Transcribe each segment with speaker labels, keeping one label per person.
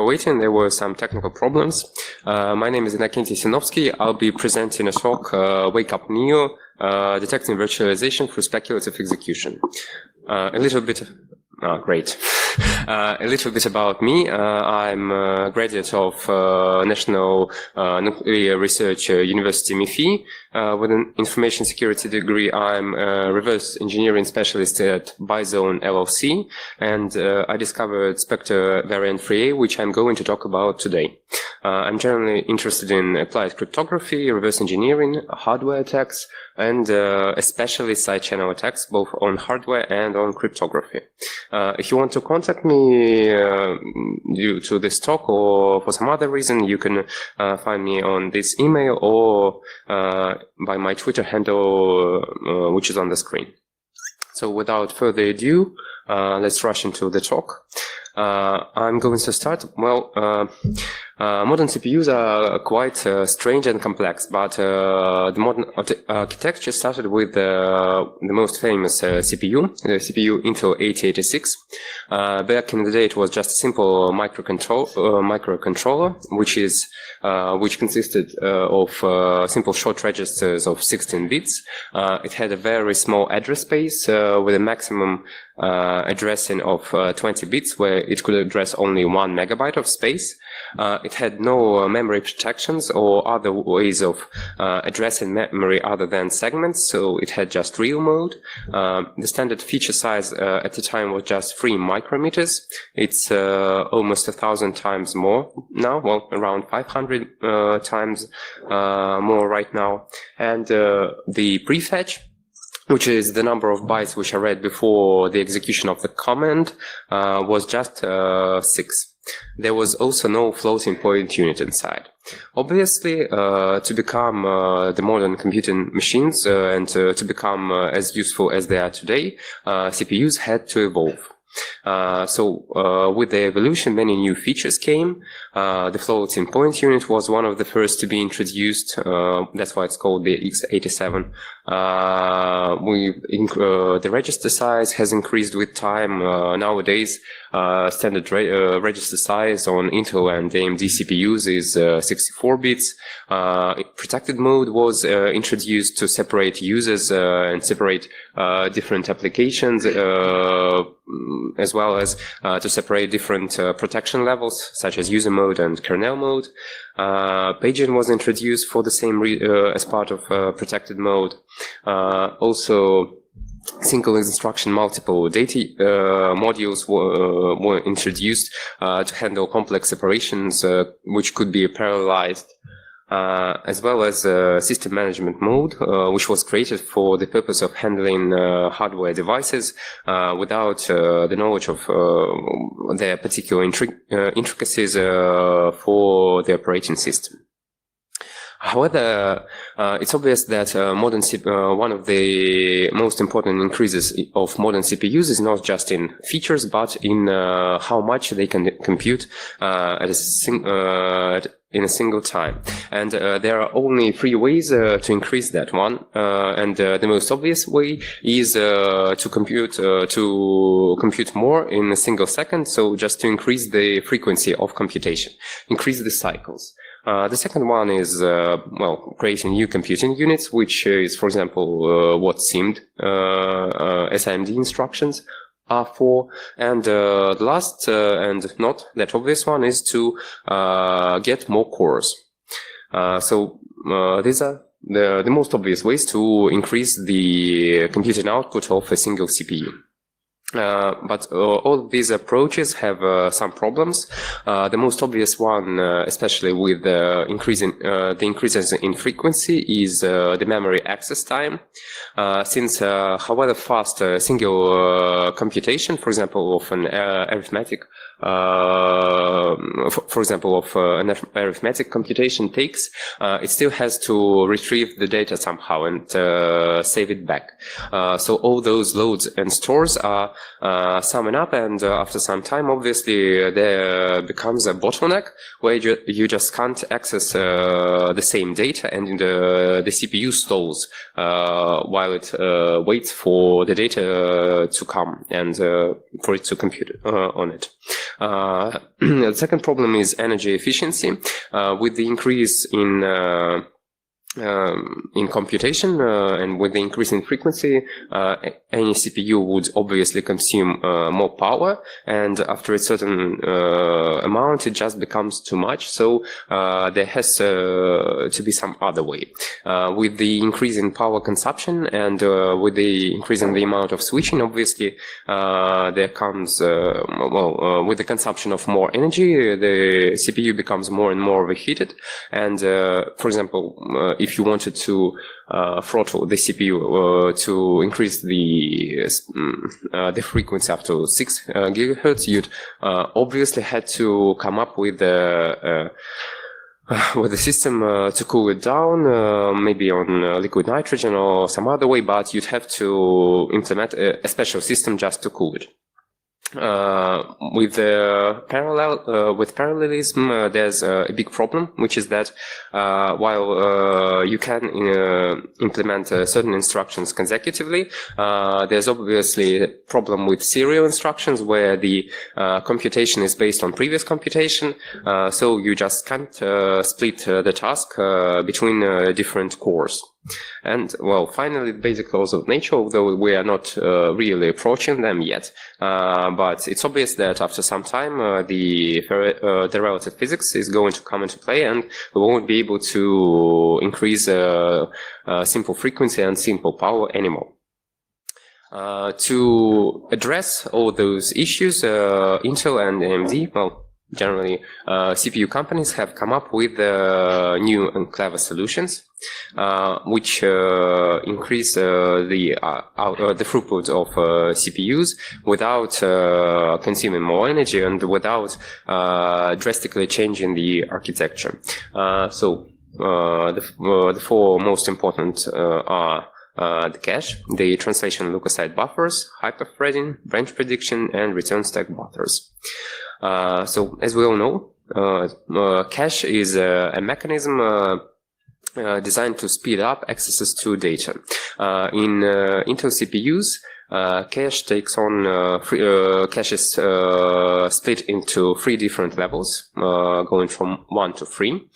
Speaker 1: for waiting. There were some technical problems. My name is Innokentii Sennovskii. I'll be presenting a talk, Wake Up Neo, Detecting Virtualization for Speculative Execution. A little bit about me. I'm a graduate of National Nuclear Research University MIFI with an information security degree. I'm a reverse engineering specialist at Bizone LLC, and I discovered Spectre variant 3A, which I'm going to talk about today. I'm generally interested in applied cryptography, reverse engineering, hardware attacks, and especially side channel attacks, both on hardware and on cryptography. If you want to contact me due to this talk or for some other reason, you can find me on this email or by my Twitter handle, which is on the screen. So without further ado, let's rush into the talk. I'm going to start. Well, modern CPUs are quite strange and complex, but the modern architecture started with the most famous CPU, the CPU Intel 8086. Back in the day, it was just a simple microcontroller, which consisted of simple short registers of 16 bits. It had a very small address space with a maximum addressing of 20 bits, where it could address only 1 megabyte of space. It had no memory protections or other ways of addressing memory other than segments, so it had just real mode. The standard feature size at the time was just 3 micrometers. It's almost 1,000 times more now, well, around 500 times more right now. And the prefetch, which is the number of bytes which are read before the execution of the command, was just 6. There was also no floating point unit inside. Obviously, to become the modern computing machines and to become as useful as they are today, CPUs had to evolve. So with the evolution, many new features came. The floating point unit was one of the first to be introduced. That's why it's called the x87. The register size has increased with time. Nowadays, standard register size on Intel and AMD CPUs is 64 bits. Protected mode was introduced to separate users and separate different applications, as well as to separate different protection levels, such as user mode and kernel mode. Paging was introduced for the same as part of protected mode. Also, single instruction multiple data modules were introduced to handle complex operations which could be parallelized, as well as system management mode, which was created for the purpose of handling hardware devices without the knowledge of their particular intricacies for the operating system. However, it's obvious that one of the most important increases of modern CPUs is not just in features, but in how much they can compute in a single time. And there are only 3 ways to increase that one. And the most obvious way is to compute more in a single second. So just to increase the frequency of computation, increase the cycles. The second one is, well, creating new computing units, which is, for example, what SIMD, SIMD instructions are for. And the last and not that obvious one is to get more cores. So these are the most obvious ways to increase the computing output of a single CPU. But all of these approaches have some problems. The most obvious one, especially with the increases in frequency, is the memory access time. Since however fast a single computation, for example, of an arithmetic, arithmetic computation takes, it still has to retrieve the data somehow and save it back. So all those loads and stores are summing up, and after some time, obviously, there becomes a bottleneck where you just can't access the same data, and the CPU stalls while it waits for the data to come and for it to compute on it. The second problem is energy efficiency. With the increase in computation and with the increase in frequency, any CPU would obviously consume more power, and after a certain amount, it just becomes too much. So there has to be some other way. With the increase in power consumption and with the increase in the amount of switching, obviously there comes with the consumption of more energy, the CPU becomes more and more overheated. And for example, if you wanted to throttle the CPU to increase the frequency up to 6 gigahertz, you'd obviously had to come up with the system to cool it down, maybe on liquid nitrogen or some other way, but you'd have to implement a special system just to cool it. With parallelism, there's a big problem, which is that while you can implement certain instructions consecutively, there's obviously a problem with serial instructions where the computation is based on previous computation, so you just can't split the task between different cores. And well, finally, the basic laws of nature, although we are not really approaching them yet, but it's obvious that after some time the relative physics is going to come into play, and we won't be able to increase simple frequency and simple power anymore. To address all those issues, Intel and AMD, well, generally CPU companies have come up with new and clever solutions which increase the throughput of CPUs without consuming more energy and without drastically changing the architecture. So the four most important are the cache, the translation leukocyte buffers, hyperthreading, branch prediction, and return stack buffers. So as we all know, cache is a mechanism designed to speed up accesses to data. In Intel CPUs, cache takes on cache is split into 3 different levels, going from 1 to 3.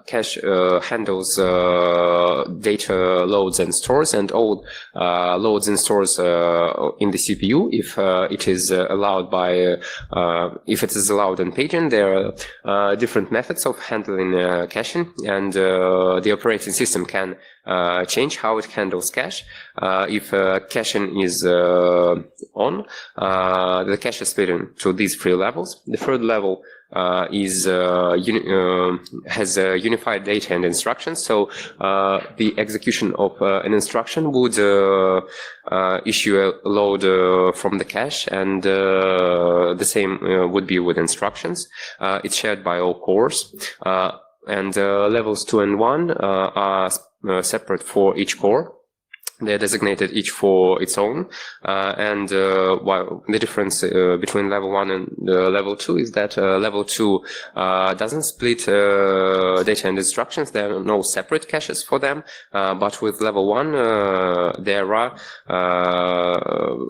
Speaker 1: Cache handles data loads and stores, and all loads and stores in the CPU, if it is allowed by if it is allowed on paging. There are different methods of handling caching, and the operating system can change how it handles cache. If caching is on, the cache is split into these 3 levels. The third level has unified data and instructions. So the execution of an instruction would issue a load from the cache, and the same would be with instructions. It's shared by all cores, and levels 2 and 1 are separate for each core. They're designated each for its own, and while the difference between level 1 and level 2 is that level 2 doesn't split data and instructions. There are no separate caches for them, but with level 1 there are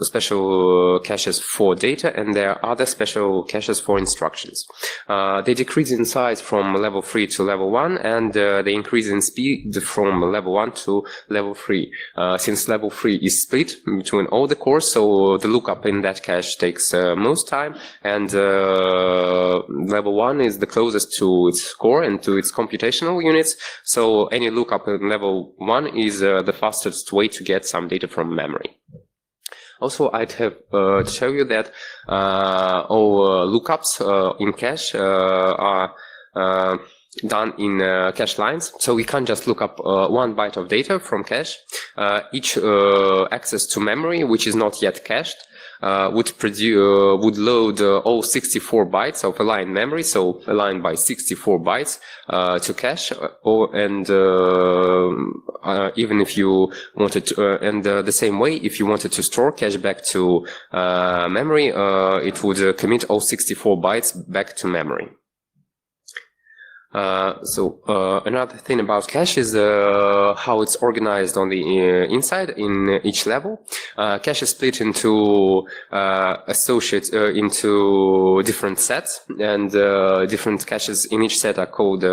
Speaker 1: special caches for data, and there are other special caches for instructions. They decrease in size from level 3 to level 1, and they increase in speed from level 1 to level 3. Since level 3 is split between all the cores, so the lookup in that cache takes most time, and level 1 is the closest to its core and to its computational units, so any lookup in level 1 is the fastest way to get some data from memory. Also, I'd have to show you that all lookups in cache are done in cache lines, so we can't just look up 1 byte of data from cache. Each access to memory, which is not yet cached, would load all 64 bytes of aligned memory, so aligned by 64 bytes to cache, and even if you wanted to, and the same way, if you wanted to store cache back to memory, it would commit all 64 bytes back to memory. Another thing about cache is how it's organized on the inside in each level. Cache is split into into different sets, and different caches in each set are called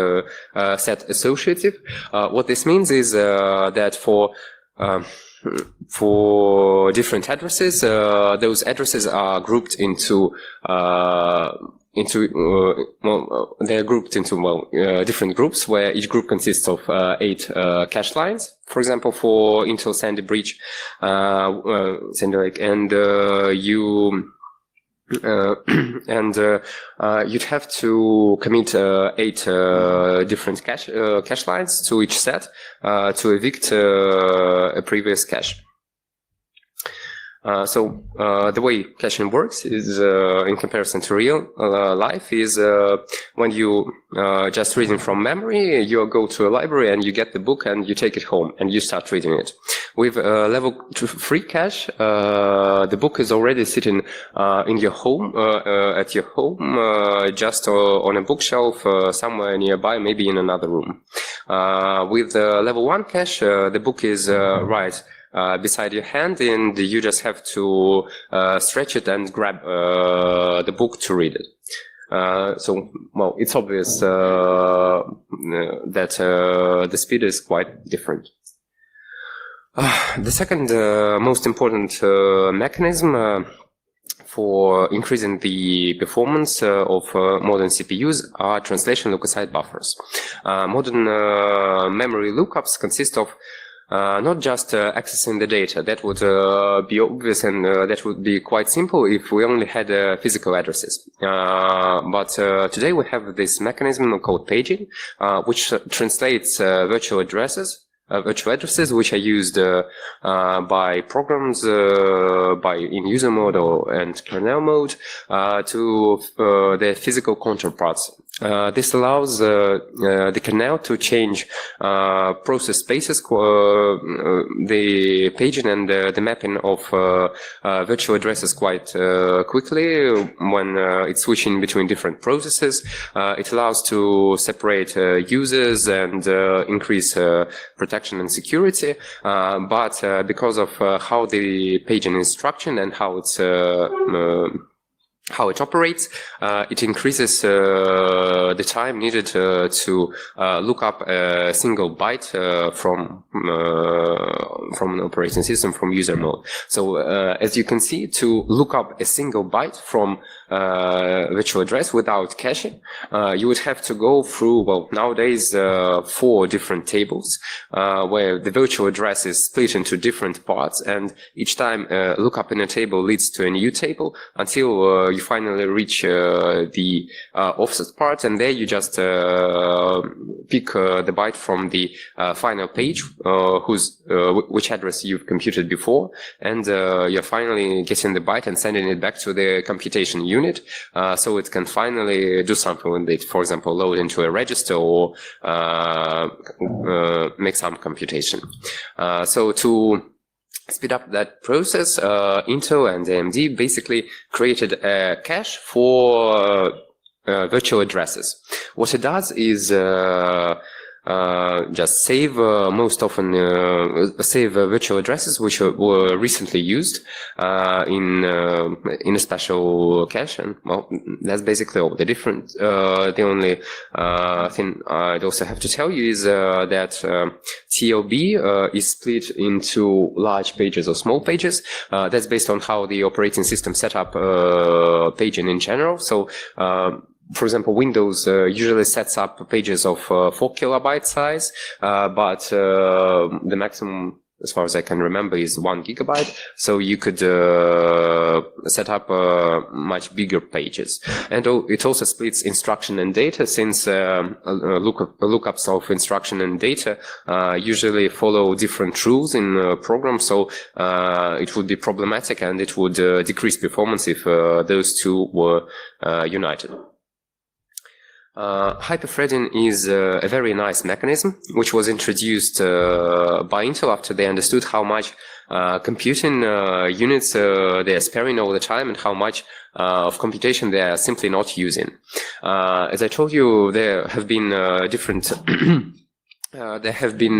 Speaker 1: set associative. What this means is that for different addresses, those addresses are grouped into they're grouped into different groups, where each group consists of 8 cache lines. For example, for Intel Sandy Bridge, Sandy Lake, and you'd have to commit 8 different cache lines to each set to evict a previous cache. The way caching works is, in comparison to real life, is when you just reading from memory, you go to a library and you get the book and you take it home and you start reading it. With level 3 cache, the book is already sitting in your home, at your home, just on a bookshelf somewhere nearby, maybe in another room. With level 1 cache, the book is right beside your hand, and you just have to stretch it and grab the book to read it. It's obvious that the speed is quite different. The second most important mechanism for increasing the performance of modern CPUs are translation look-aside buffers. Modern memory lookups consist of not just accessing the data. That would be obvious, and that would be quite simple if we only had physical addresses. But today we have this mechanism called paging, which translates virtual addresses which are used by programs in user mode and kernel mode to their physical counterparts. This allows the kernel to change process spaces, the paging and the mapping of virtual addresses quite quickly when it's switching between different processes. It allows to separate users and increase protection and security, but because of how the paging is structured and how it operates, it increases the time needed to look up a single byte from an operating system, from user mode. So as you can see, to look up a single byte from virtual address without caching, you would have to go through, well, nowadays 4 different tables where the virtual address is split into different parts, and each time lookup in a table leads to a new table until you finally reach the offset part, and there you just pick the byte from the final page, which address you've computed before, and you're finally getting the byte and sending it back to the computation unit, so it can finally do something with it. For example, load into a register or make some computation. So to speed up that process, Intel and AMD basically created a cache for virtual addresses. What it does is just save save virtual addresses which were recently used in a special cache, and well, that's basically all. The only thing I'd also have to tell you is that TLB is split into large pages or small pages. That's based on how the operating system set up paging in general. So for example, Windows usually sets up pages of 4 kilobyte size, but the maximum, as far as I can remember, is 1 gigabyte. So you could set up much bigger pages. And it also splits instruction and data, since lookups of instruction and data usually follow different rules in programs. So it would be problematic, and it would decrease performance if those two were united. Hyperthreading is a very nice mechanism which was introduced by Intel after they understood how much computing units they are sparing all the time and how much of computation they are simply not using. As I told you, there have been different there have been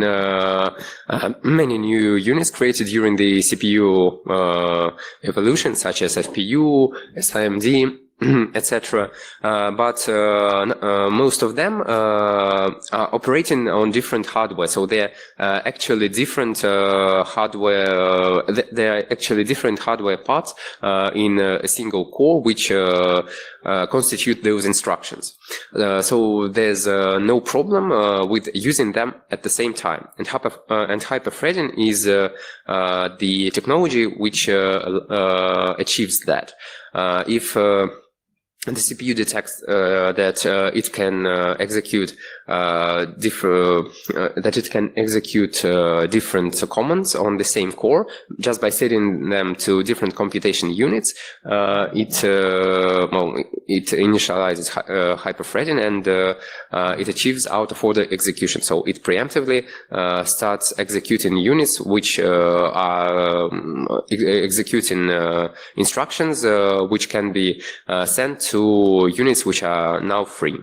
Speaker 1: many new units created during the CPU evolution, such as FPU, SIMD, etc. But most of them are operating on different hardware, so they're actually different hardware. They're actually different hardware parts in a single core, which constitute those instructions. So there's no problem with using them at the same time. And hyperthreading is the technology which achieves that. If the CPU detects that it can execute different commands on the same core just by setting them to different computation units. It initializes hyperthreading and it achieves out-of-order execution. So it preemptively starts executing units which are executing instructions which can be sent to units which are now free.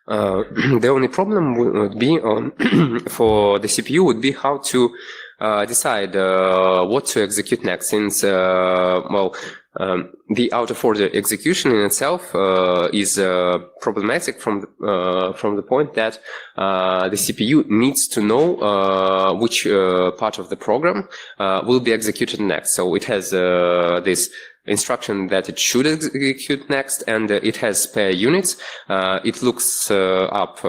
Speaker 1: The only problem would be for the CPU would be how to decide what to execute next, since the out-of-order execution in itself is problematic from the point that the CPU needs to know which part of the program will be executed next. So it has this instruction that it should execute next, and it has spare units. It looks up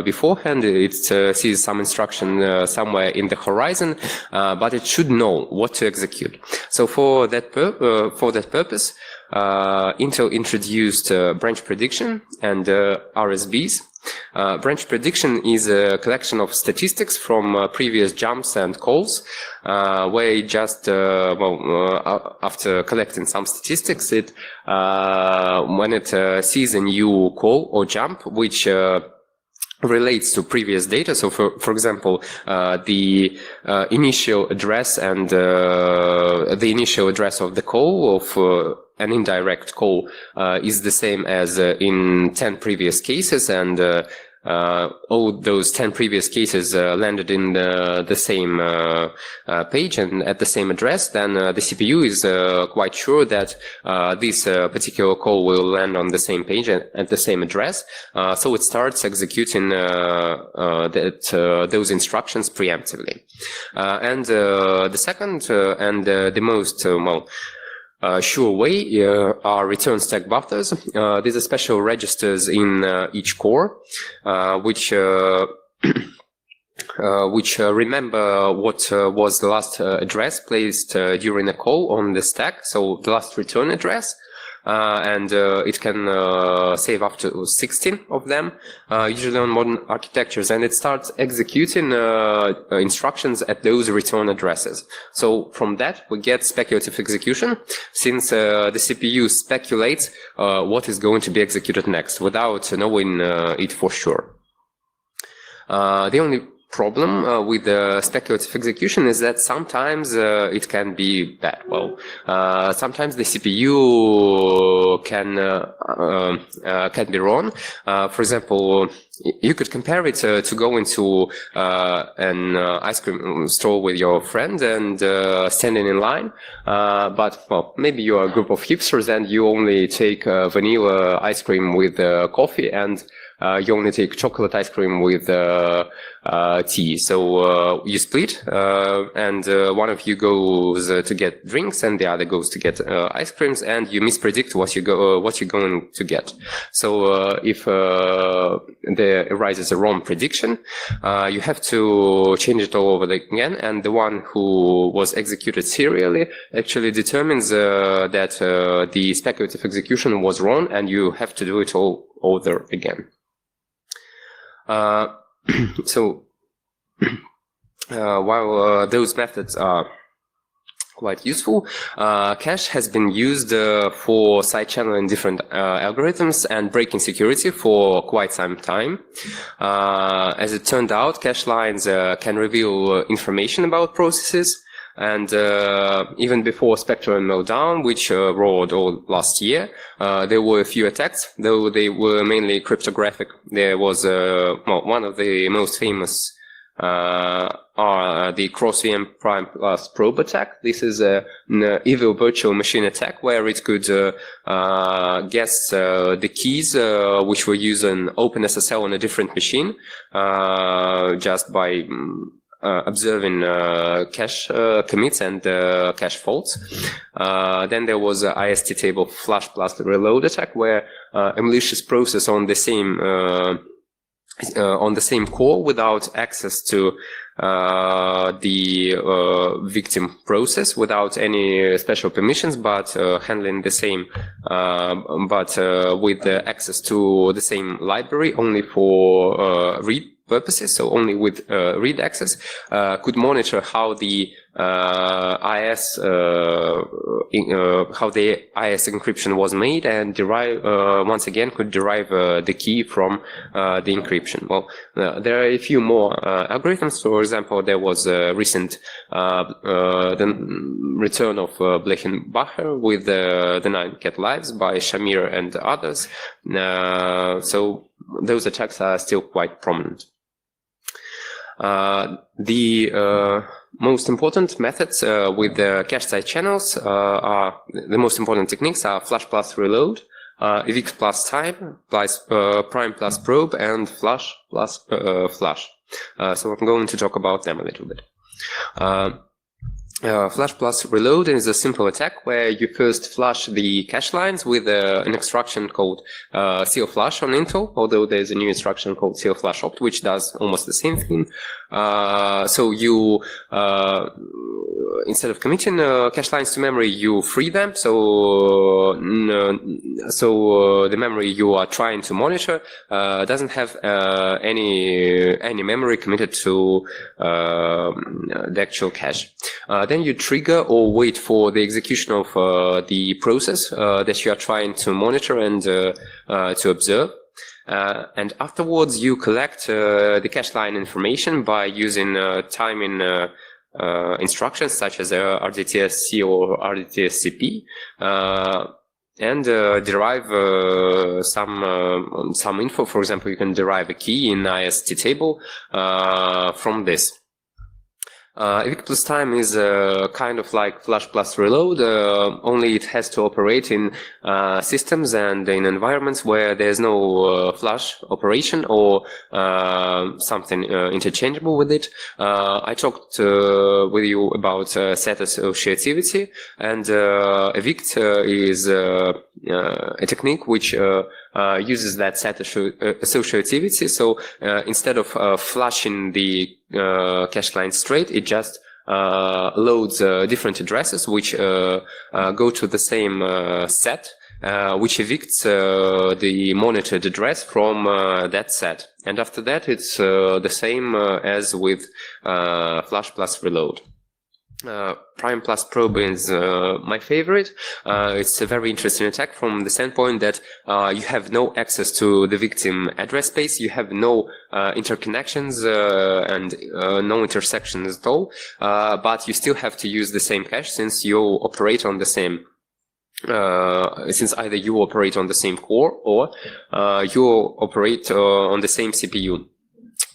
Speaker 1: beforehand, it sees some instruction somewhere in the horizon, but it should know what to execute. So for that purpose, Intel introduced branch prediction and RSBs. Branch prediction is a collection of statistics from previous jumps and calls, where it just, after collecting some statistics, it when it sees a new call or jump which relates to previous data. So for example, the initial address and the initial address of the call of an indirect call is the same as in 10 previous cases, and all those 10 previous cases landed in the same page and at the same address, then the CPU is quite sure that this particular call will land on the same page and at the same address. So it starts executing those instructions preemptively. And the second and the most sure way are return stack buffers. These are special registers in each core, which remember what was the last address placed during a call on the stack, so the last return address. And it can save up to 16 of them, usually on modern architectures, and it starts executing instructions at those return addresses. So from that, we get speculative execution, since the CPU speculates what is going to be executed next without knowing it for sure. The only problem with the speculative execution is that sometimes it can be bad. Well, sometimes the CPU can be wrong. For example, you could compare it to going to an ice cream store with your friend and standing in line. But well, maybe you are a group of hipsters and you only take vanilla ice cream with coffee, and you only take chocolate ice cream with tea. So you split, and one of you goes to get drinks, and the other goes to get ice creams, and you mispredict what you're going to get. So if there arises a wrong prediction, you have to change it all over again, and the one who was executed serially actually determines that the speculative execution was wrong, and you have to do it all over again. So while those methods are quite useful. Cache has been used for side channeling different algorithms and breaking security for quite some time. As it turned out, cache lines can reveal information about processes. And even before Spectre and Meltdown, which roared all last year, there were a few attacks, though they were mainly cryptographic. There was one of the most famous are the cross-VM prime plus probe attack. This is an evil virtual machine attack where it could guess the keys which were used in OpenSSL on a different machine just by observing cache commits and cache faults. Then there was a IST table flush plus reload attack where a malicious process on the same core without access to the victim process, without any special permissions, but handling the same, but with access to the same library only for read purposes, so only with read access, could monitor how the IS encryption was made and derive once again could derive the key from the encryption. Well, there are a few more algorithms. For example, there was a recent the return of Blechenbacher with the 9 cat lives by Shamir and others. So those attacks are still quite prominent. The most important methods with the cache side channels are the most important techniques are flush plus reload, evict plus time, plus prime plus probe, and flush plus flush. So I'm going to talk about them a little bit. Flush plus reload is a simple attack where you first flush the cache lines with an instruction called CLFlush on Intel, although there's a new instruction called CLFlush opt, which does almost the same thing. So you, instead of committing cache lines to memory, you free them. So, the memory you are trying to monitor doesn't have any memory committed to the actual cache. Then you trigger or wait for the execution of the process that you are trying to monitor and to observe. And afterwards, you collect the cache line information by using timing instructions such as RDTSC or RDTSCP, and derive some info. For example, you can derive a key in IST table from this. Evict plus time is kind of like flush plus reload, only it has to operate in systems and in environments where there's no flush operation or something interchangeable with it. I talked with you about set associativity, and evict is a technique which uses that set associativity. So instead of flushing the cache line straight, it just loads different addresses which go to the same set, which evicts the monitored address from that set. And after that, it's the same as with flush plus reload. Prime plus probe is my favorite. It's a very interesting attack from the standpoint that you have no access to the victim address space, you have no interconnections and no intersections at all, but you still have to use the same cache since you operate on the same since either you operate on the same core or you operate on the same CPU.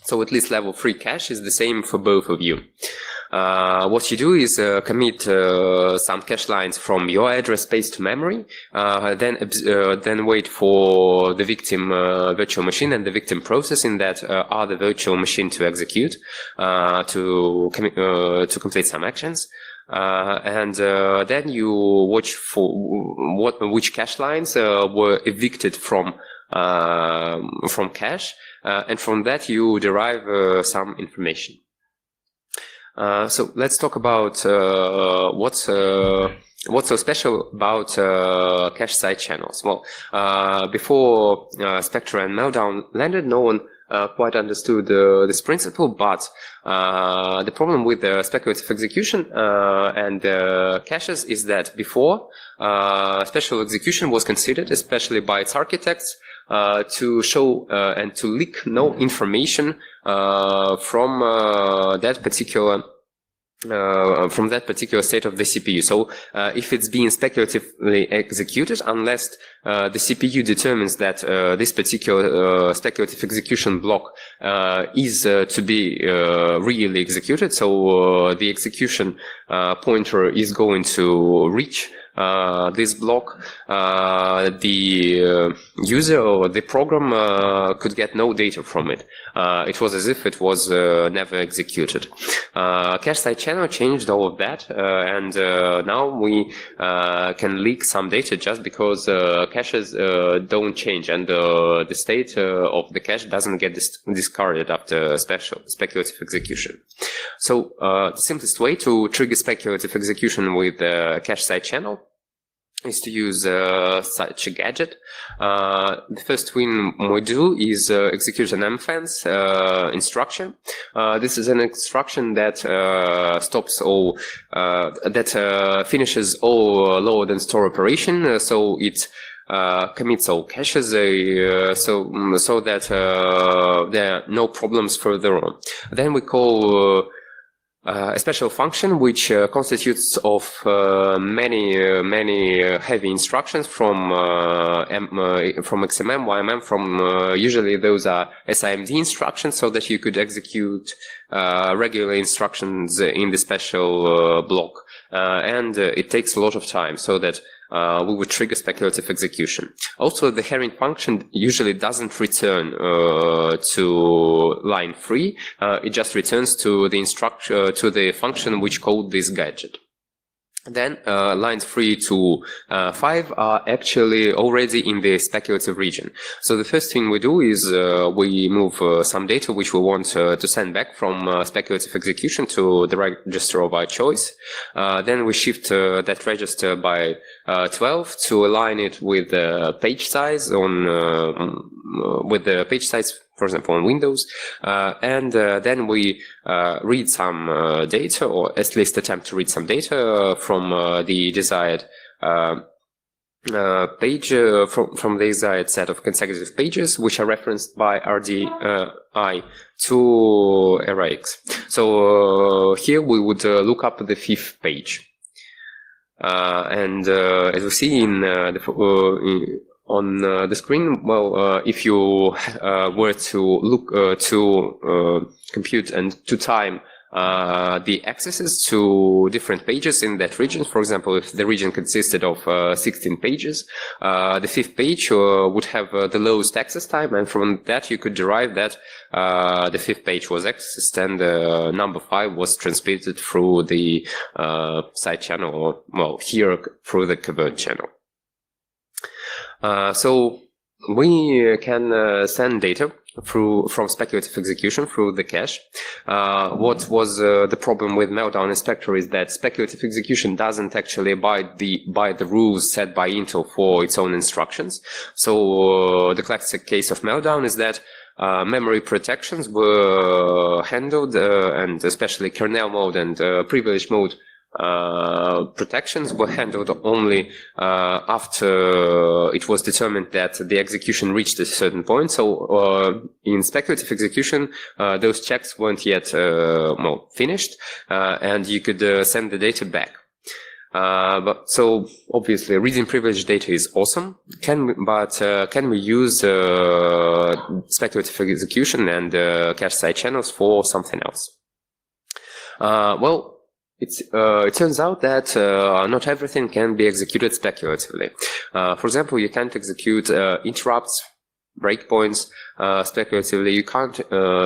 Speaker 1: So at least level 3 cache is the same for both of you. What you do is commit some cache lines from your address space to memory, then wait for the victim virtual machine and the victim process in that other virtual machine to execute to complete some actions. And then you watch for which cache lines were evicted from cache, and from that you derive some information. So let's talk about what's so special about cache side channels. Well, before Spectre and Meltdown landed, no one quite understood this principle, but the problem with the speculative execution and caches is that before, special execution was considered, especially by its architects, to show and to leak no information from that particular state of the CPU. So if it's being speculatively executed, unless the CPU determines that this particular speculative execution block is to be really executed, so the execution pointer is going to reach this block, the user or the program could get no data from it. It was as if it was never executed. Cache side channel changed all of that, and now we can leak some data just because caches don't change, and the state of the cache doesn't get discarded after speculative execution. So the simplest way to trigger speculative execution with cache side channel is to use such a gadget. The first thing we do is execute an mfence instruction. This is an instruction that stops all, finishes all load and store operation. So it commits all caches, so that there are no problems further on. Then we call a special function which constitutes of many heavy instructions from XMM, YMM, from usually those are SIMD instructions, so that you could execute regular instructions in the special block. And it takes a lot of time, so that we would trigger speculative execution. Also, the herring function usually doesn't return to line 3. It just returns to the function which called this gadget. Then lines 3 to 5 are actually already in the speculative region. So the first thing we do is we move some data which we want to send back from speculative execution to the register of our choice. Then we shift that register by 12 to align it with the page size for example, on Windows, and then we read some data, or at least attempt to read some data from the desired page, from the desired set of consecutive pages, which are referenced by RDI to ARIX. So here we would look up the 5th page. And as we see on the screen, well, if you were to look to compute and to time the accesses to different pages in that region, for example, if the region consisted of 16 pages, the 5th page would have the lowest access time, and from that you could derive that the 5th page was accessed and number 5 was transmitted through the side channel, or, well, here through the covert channel. So we can send data from speculative execution through the cache. What was the problem with Meltdown Inspector is that speculative execution doesn't actually abide by the rules set by Intel for its own instructions. So the classic case of Meltdown is that memory protections were handled, and especially kernel mode and privilege mode protections were handled only after it was determined that the execution reached a certain point. So in speculative execution, those checks weren't yet finished, and you could send the data back. So obviously, reading privileged data is awesome. Can we use speculative execution and cache side channels for something else? Well, it turns out that not everything can be executed speculatively. For example, you can't execute interrupts, breakpoints speculatively. You can't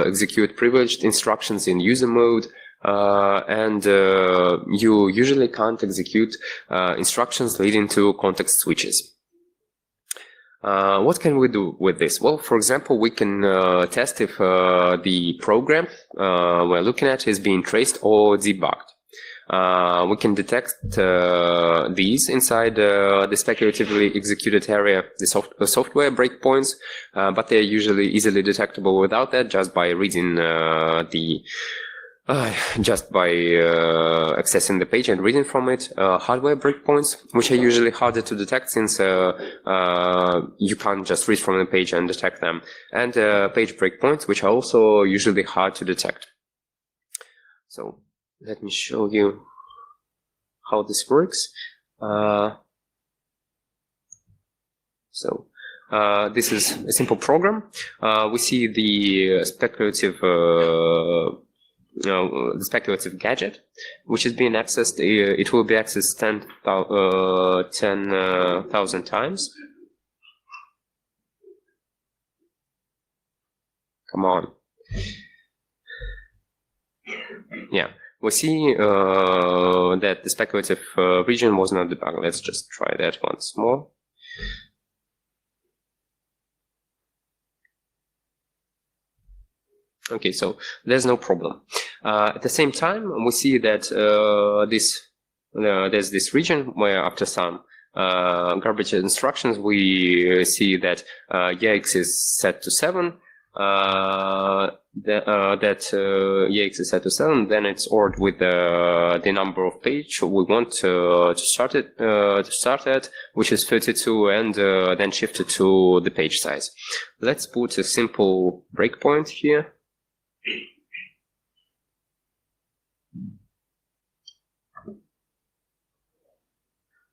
Speaker 1: execute privileged instructions in user mode, and you usually can't execute instructions leading to context switches. What can we do with this? Well, for example, we can test if the program we're looking at is being traced or debugged. We can detect these inside the speculatively executed area, the software breakpoints, but they're usually easily detectable without that, just by reading accessing the page and reading from it. Hardware breakpoints, which are usually harder to detect since you can't just read from the page and detect them, and page breakpoints, which are also usually hard to detect. So let me show you how this works. This is a simple program. We see the speculative gadget, which is being accessed. It will be accessed 10,000 times. Come on. Yeah, we see that the speculative region was not debugged. Let's just try that once more. Okay, so there's no problem. At the same time, we see that there's this region where after some garbage instructions, we see that EAX is set to 7. EAX is set to 7. Then it's ordered with the number of page we want to start at, which is 32, and then shifted to the page size. Let's put a simple breakpoint here.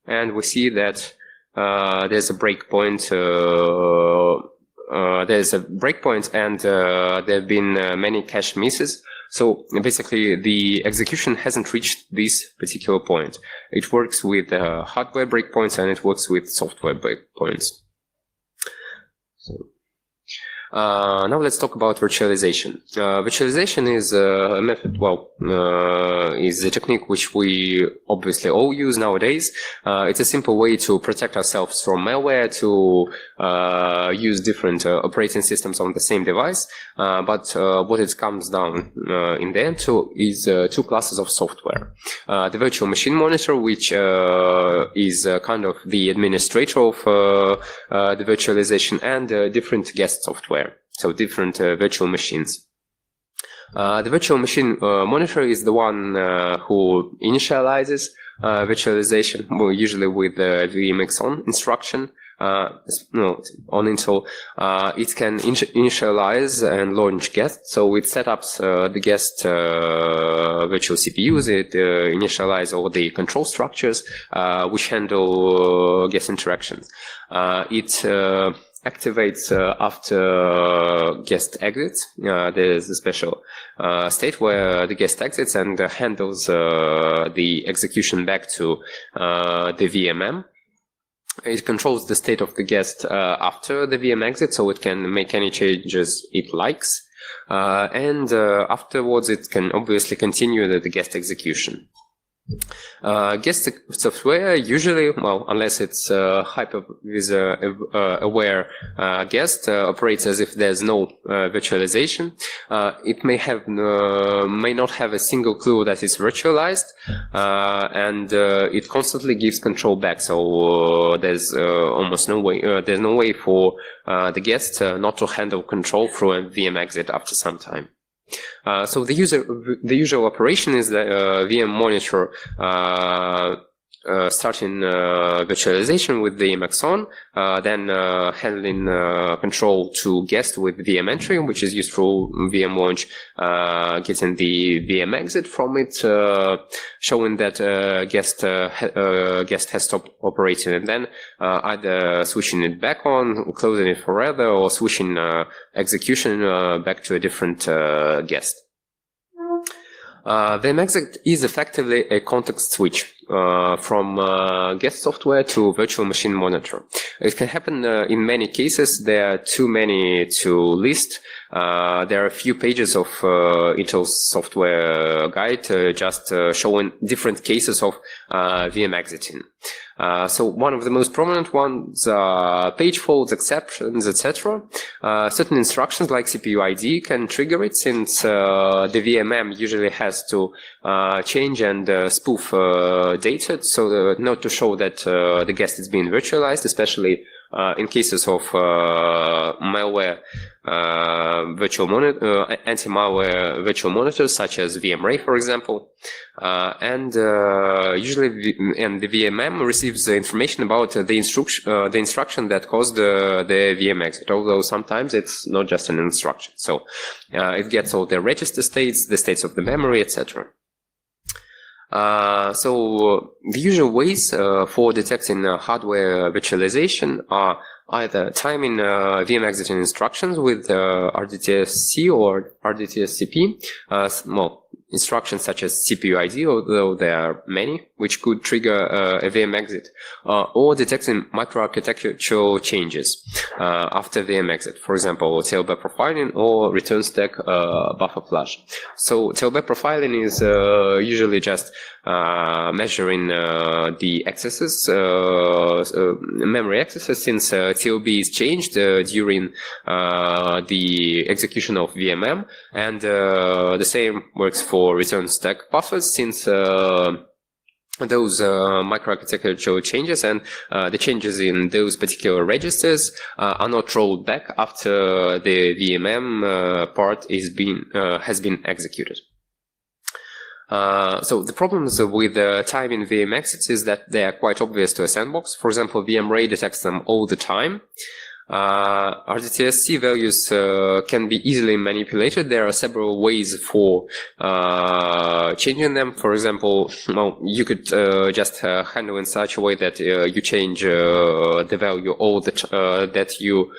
Speaker 1: And we see that there's a breakpoint. And there have been many cache misses. So basically, the execution hasn't reached this particular point. It works with hardware breakpoints and it works with software breakpoints. So, now let's talk about virtualization. Virtualization is a method, is a technique which we obviously all use nowadays. It's a simple way to protect ourselves from malware, to use different operating systems on the same device. But what it comes down in the end to is two classes of software. The virtual machine monitor, which is kind of the administrator of the virtualization, and different guest software. So different virtual machines. The virtual machine monitor is the one who initializes virtualization, usually with the vmxon instruction. On Intel, it can initialize and launch guest. So it sets up the guest virtual CPUs. It initializes all the control structures which handle guest interactions. It activates after guest exits. There's a special state where the guest exits and handles the execution back to the VMM. It controls the state of the guest after the VM exit, so it can make any changes it likes. And afterwards, it can obviously continue the guest execution. Guest software usually, unless it's hyper-aware guest, operates as if there's no virtualization. It may not have a single clue that it's virtualized, and it constantly gives control back. So there's almost no way. There's no way for the guest not to handle control through a VM exit after some time. So the usual operation is the VM monitor starting virtualization with the vmxon, then handling control to guest with VM entry, which is used through VM launch, getting the VM exit from it, showing that guest has stopped operating, and then either switching it back on, closing it forever, or switching execution back to a different guest. VM exit is effectively a context switch. from guest software to virtual machine monitor. It can happen in many cases. There are too many to list. There are a few pages of Intel's software guide just showing different cases of VM exiting. So one of the most prominent ones are page faults, exceptions, etc. Certain instructions like CPU ID can trigger it, since the VMM usually has to change and spoof data, so not to show that the guest is being virtualized, especially in cases of malware anti-malware virtual monitors such as VMRay, for example. Usually the VMM receives the information about the instruction that caused the VM exit, although sometimes it's not just an instruction. So it gets all the register states, the states of the memory, etc. So the usual ways for detecting hardware virtualization are either timing VM exiting instructions with RDTSC or RDTSCP, instructions such as CPU ID, although there are many, which could trigger a VM exit, or detecting microarchitectural changes after VM exit, for example, tailback profiling or return stack buffer flush. So tailback profiling is usually just measuring the accesses, memory accesses, since TLB is changed during the execution of VMM, and the same works for return stack buffers, since those microarchitectural changes and the changes in those particular registers are not rolled back after the VMM part has been executed. So the problems with timing VM exits is that they are quite obvious to a sandbox. For example, VMRay detects them all the time. RDTSC values can be easily manipulated. There are several ways for changing them. For example, you could just handle in such a way that you change the value all that you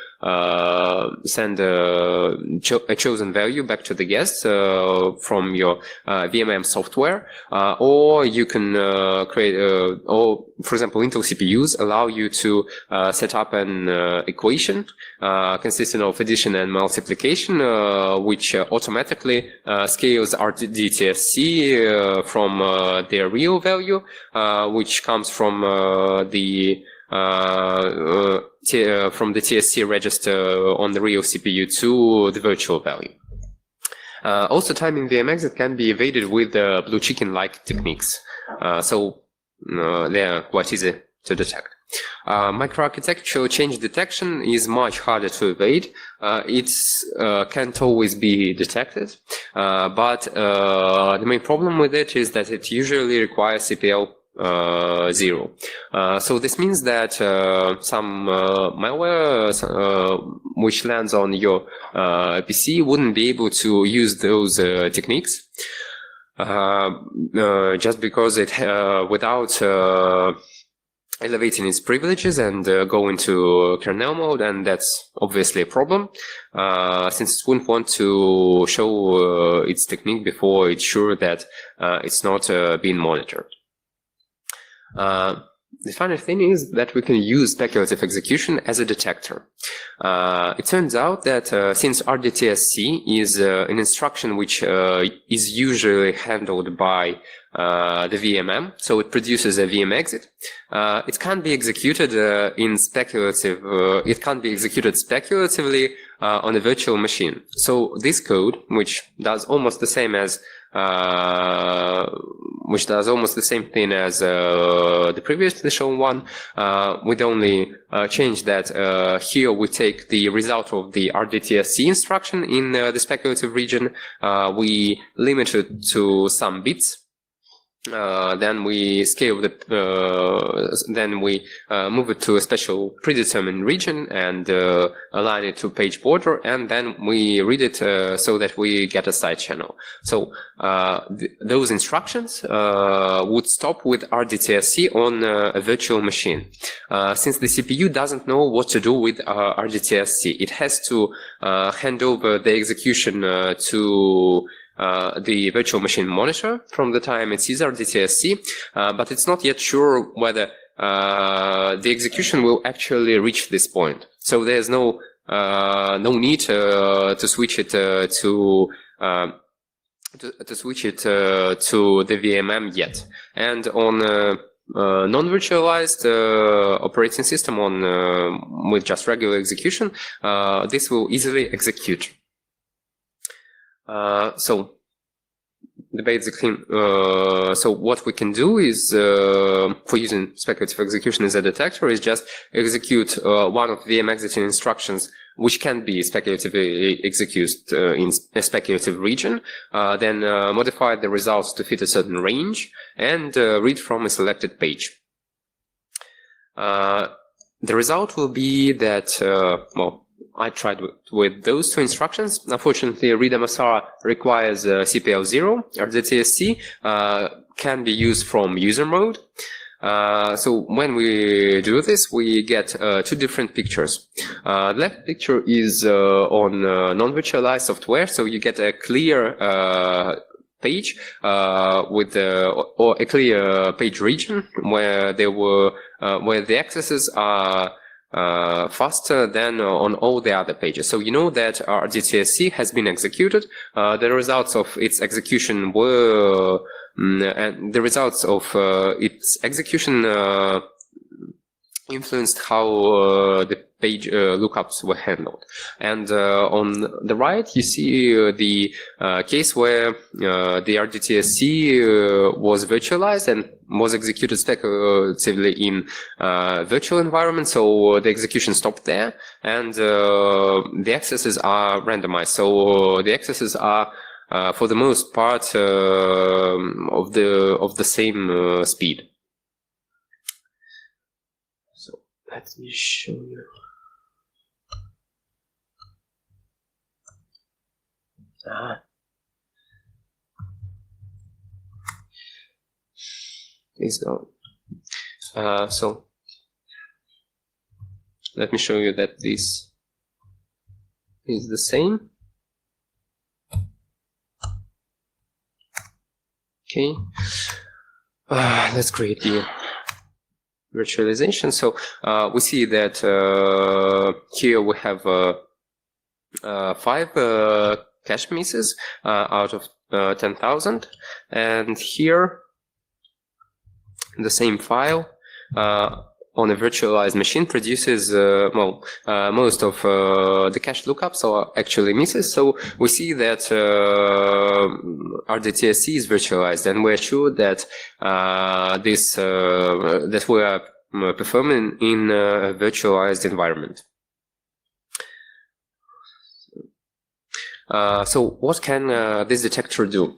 Speaker 1: send a chosen value back to the guest from your VMM software, or you can create, or for example, Intel CPUs allow you to set up an equation consisting of addition and multiplication, which automatically scales RDTSC from their real value, which comes from the TSC register on the real CPU to the virtual value. Also, timing VM exit can be evaded with blue chicken-like techniques, so they are quite easy to detect. Microarchitectural change detection is much harder to evade. It can't always be detected, but the main problem with it is that it usually requires CPL 0. So this means that some malware which lands on your PC wouldn't be able to use those techniques just because it without elevating its privileges and going to kernel mode, and that's obviously a problem since it wouldn't want to show its technique before it's sure that it's not being monitored. The funny thing is that we can use speculative execution as a detector. It turns out that since RDTSC is an instruction which is usually handled by the VMM, so it produces a VM exit, it can't be executed in speculative. It can't be executed speculatively on a virtual machine. So this code, which does almost the same as thing as the previously shown one, with only change that here we take the result of the RDTSC instruction in the speculative region, we limit it to some bits. Then we scale then we move it to a special predetermined region and align it to page border, and then we read it so that we get a side channel. So those instructions would stop with RDTSC on a virtual machine. Since the CPU doesn't know what to do with RDTSC, it has to hand over the execution to the virtual machine monitor from the time it sees RDTSC, but it's not yet sure whether the execution will actually reach this point. So there's no need to switch it to the VMM yet. And on non-virtualized operating system with just regular execution, this will easily execute. So basically, so what we can do is, for using speculative execution as a detector, is just execute one of VM exiting instructions, which can be speculatively executed in a speculative region, then modify the results to fit a certain range, and read from a selected page. The result will be that, well, I tried with those two instructions. Unfortunately, read MSR requires CPL 0. RDTSC can be used from user mode. So when we do this, we get two different pictures. The left picture is on non-virtualized software, so you get a clear page with or a clear page region where the accesses are faster than on all the other pages. So you know that RDTSC has been executed. The results of its execution were, and the results of its execution influenced how the page lookups were handled. And on the right, you see the case where the RDTSC was virtualized and was executed speculatively in virtual environment. So the execution stopped there, and the accesses are randomized. So the accesses are for the most part of the same speed. So let me show you. Please go. So let me show you that this is the same. Okay, let's create the virtualization. So we see that here we have 5 cache misses out of 10,000, and here the same file on a virtualized machine produces most of the cache lookups are actually misses. So we see that RDTSC is virtualized, and we're sure that that we are performing in a virtualized environment. So what can this detector do?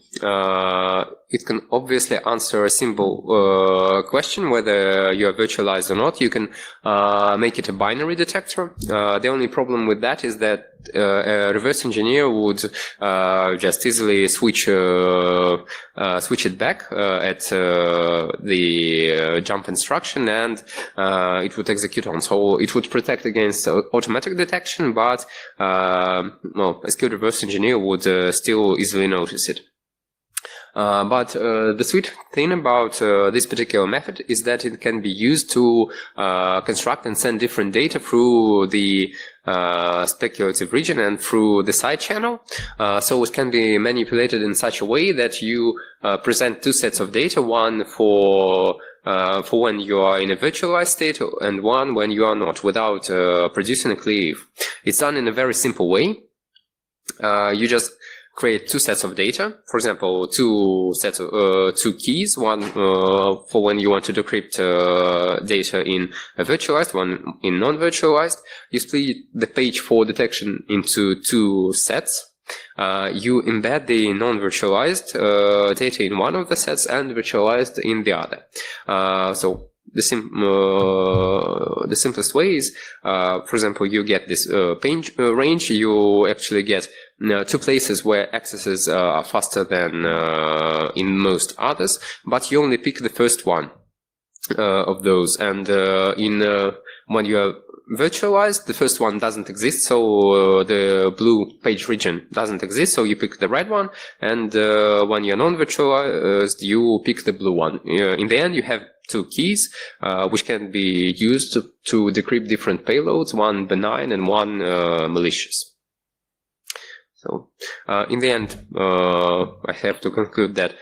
Speaker 1: It can obviously answer a simple question whether you are virtualized or not. You can make it a binary detector. The only problem with that is that a reverse engineer would just easily switch it back at the jump instruction, and it would execute on. So it would protect against automatic detection, but well, a skilled reverse engineer would still easily notice it. But the sweet thing about this particular method is that it can be used to construct and send different data through the speculative region and through the side channel. So it can be manipulated in such a way that you present two sets of data, one for when you are in a virtualized state and one when you are not, without producing a cleave. It's done in a very simple way. You just create two sets of data, for example, two keys, one for when you want to decrypt data in a virtualized, one in non-virtualized. You split the page for detection into two sets. You embed the non-virtualized data in one of the sets and virtualized in the other. So the simplest way is, for example, you get this page range. You actually get two places where accesses are faster than in most others, but you only pick the first one of those. And when you are virtualized, the first one doesn't exist, so the blue page region doesn't exist, so you pick the red one, and when you're non-virtualized, you pick the blue one. In the end, you have two keys, which can be used to decrypt different payloads, one benign and one malicious. So, in the end, I have to conclude that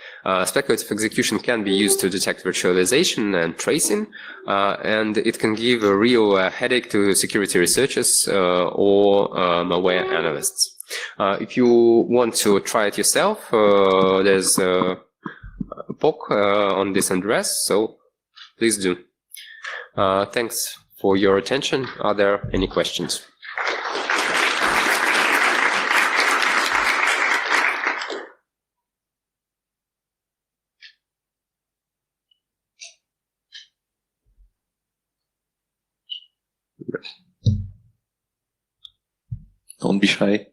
Speaker 1: speculative execution can be used to detect virtualization and tracing, and it can give a real headache to security researchers or malware analysts. If you want to try it yourself, there's a POC on this address, so please do. Thanks for your attention. Are there any questions?
Speaker 2: Don't be shy.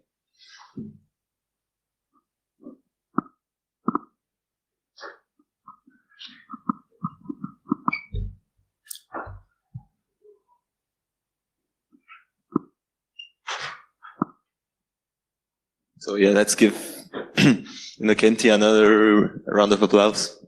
Speaker 2: So yeah, let's give Innokentii another round of applause.